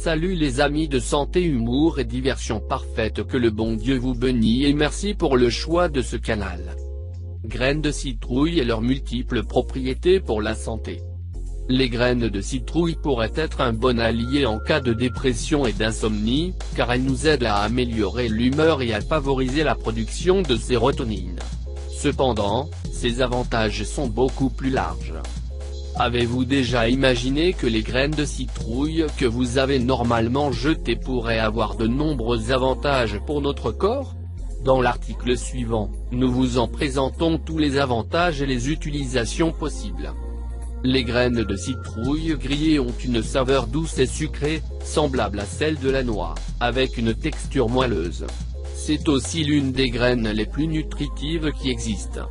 Salut les amis de santé, humour et diversion parfaite, que le bon Dieu vous bénisse et merci pour le choix de ce canal. Graines de citrouille et leurs multiples propriétés pour la santé. Les graines de citrouille pourraient être un bon allié en cas de dépression et d'insomnie, car elles nous aident à améliorer l'humeur et à favoriser la production de sérotonine. Cependant, ces avantages sont beaucoup plus larges. Avez-vous déjà imaginé que les graines de citrouille que vous avez normalement jetées pourraient avoir de nombreux avantages pour notre corps? Dans l'article suivant, nous vous en présentons tous les avantages et les utilisations possibles. Les graines de citrouille grillées ont une saveur douce et sucrée, semblable à celle de la noix, avec une texture moelleuse. C'est aussi l'une des graines les plus nutritives qui existent.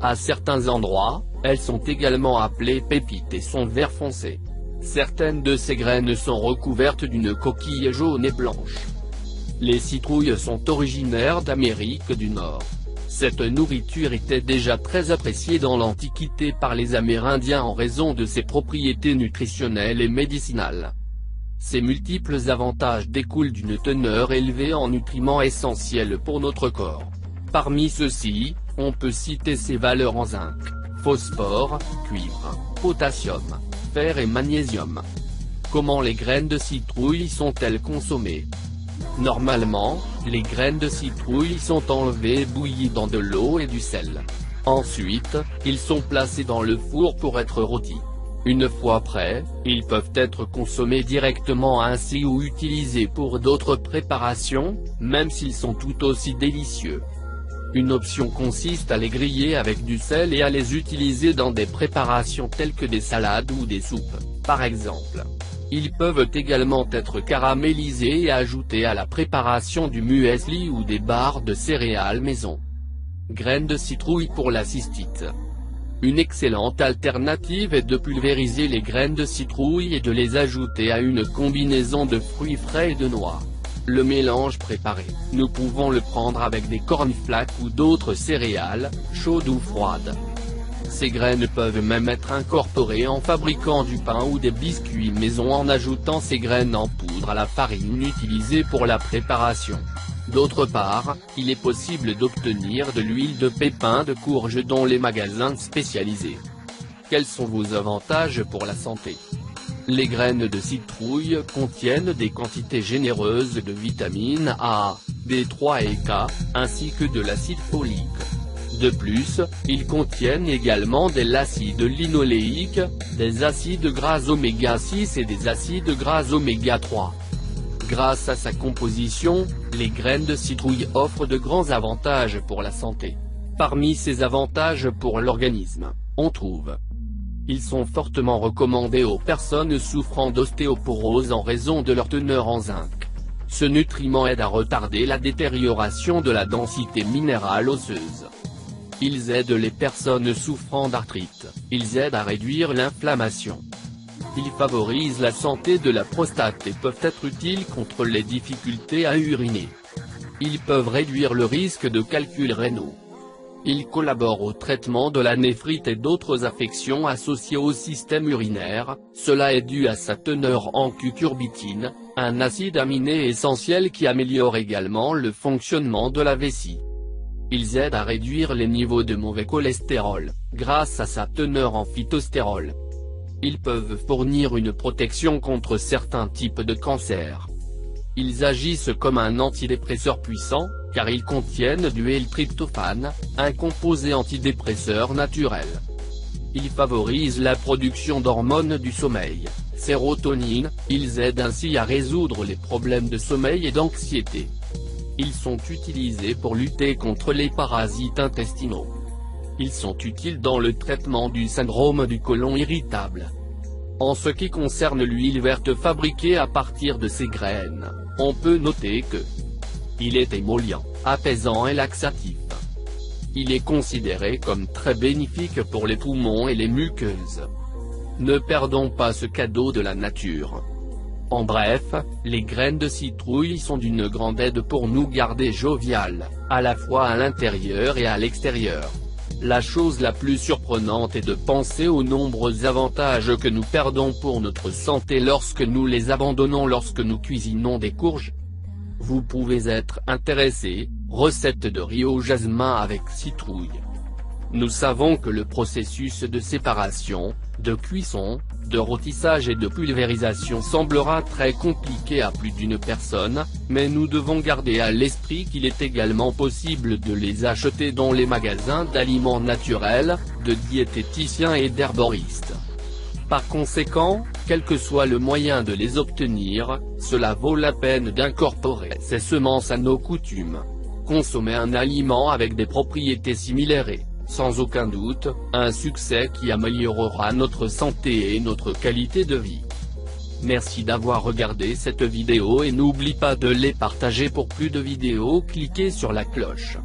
À certains endroits, elles sont également appelées pépites et sont vert foncé. Certaines de ces graines sont recouvertes d'une coquille jaune et blanche. Les citrouilles sont originaires d'Amérique du Nord. Cette nourriture était déjà très appréciée dans l'Antiquité par les Amérindiens en raison de ses propriétés nutritionnelles et médicinales. Ces multiples avantages découlent d'une teneur élevée en nutriments essentiels pour notre corps. Parmi ceux-ci, on peut citer ses valeurs en zinc, phosphore, cuivre, potassium, fer et magnésium. Comment les graines de citrouille sont-elles consommées? Normalement, les graines de citrouille sont enlevées et bouillies dans de l'eau et du sel. Ensuite, ils sont placés dans le four pour être rôtis. Une fois prêts, ils peuvent être consommés directement ainsi ou utilisés pour d'autres préparations, même s'ils sont tout aussi délicieux. Une option consiste à les griller avec du sel et à les utiliser dans des préparations telles que des salades ou des soupes, par exemple. Ils peuvent également être caramélisés et ajoutés à la préparation du muesli ou des barres de céréales maison. Graines de citrouille pour la cystite. Une excellente alternative est de pulvériser les graines de citrouille et de les ajouter à une combinaison de fruits frais et de noix. Le mélange préparé, nous pouvons le prendre avec des cornflakes ou d'autres céréales, chaudes ou froides. Ces graines peuvent même être incorporées en fabriquant du pain ou des biscuits maison en ajoutant ces graines en poudre à la farine utilisée pour la préparation. D'autre part, il est possible d'obtenir de l'huile de pépins de courge dans les magasins spécialisés. Quels sont vos avantages pour la santé? Les graines de citrouille contiennent des quantités généreuses de vitamines A, B3 et K, ainsi que de l'acide folique. De plus, ils contiennent également de l'acide linoléique, des acides gras oméga 6 et des acides gras oméga 3. Grâce à sa composition, les graines de citrouille offrent de grands avantages pour la santé. Parmi ces avantages pour l'organisme, on trouve: ils sont fortement recommandés aux personnes souffrant d'ostéoporose en raison de leur teneur en zinc. Ce nutriment aide à retarder la détérioration de la densité minérale osseuse. Ils aident les personnes souffrant d'arthrite, ils aident à réduire l'inflammation. Ils favorisent la santé de la prostate et peuvent être utiles contre les difficultés à uriner. Ils peuvent réduire le risque de calculs rénaux. Ils collaborent au traitement de la néphrite et d'autres affections associées au système urinaire, cela est dû à sa teneur en cucurbitine, un acide aminé essentiel qui améliore également le fonctionnement de la vessie. Ils aident à réduire les niveaux de mauvais cholestérol, grâce à sa teneur en phytostérol. Ils peuvent fournir une protection contre certains types de cancers. Ils agissent comme un antidépresseur puissant, car ils contiennent du L-tryptophane, un composé antidépresseur naturel. Ils favorisent la production d'hormones du sommeil, sérotonine, ils aident ainsi à résoudre les problèmes de sommeil et d'anxiété. Ils sont utilisés pour lutter contre les parasites intestinaux. Ils sont utiles dans le traitement du syndrome du côlon irritable. En ce qui concerne l'huile verte fabriquée à partir de ces graines, on peut noter que il est émollient, apaisant et laxatif. Il est considéré comme très bénéfique pour les poumons et les muqueuses. Ne perdons pas ce cadeau de la nature. En bref, les graines de citrouille sont d'une grande aide pour nous garder jovial, à la fois à l'intérieur et à l'extérieur. La chose la plus surprenante est de penser aux nombreux avantages que nous perdons pour notre santé lorsque nous les abandonnons lorsque nous cuisinons des courges. Vous pouvez être intéressé, recette de riz au jasmin avec citrouille. Nous savons que le processus de séparation, de cuisson, de rôtissage et de pulvérisation semblera très compliqué à plus d'une personne, mais nous devons garder à l'esprit qu'il est également possible de les acheter dans les magasins d'aliments naturels, de diététiciens et d'herboristes. Par conséquent, quel que soit le moyen de les obtenir, cela vaut la peine d'incorporer ces semences à nos coutumes. Consommer un aliment avec des propriétés similaires est, sans aucun doute, un succès qui améliorera notre santé et notre qualité de vie. Merci d'avoir regardé cette vidéo et n'oublie pas de les partager pour plus de vidéos, cliquez sur la cloche.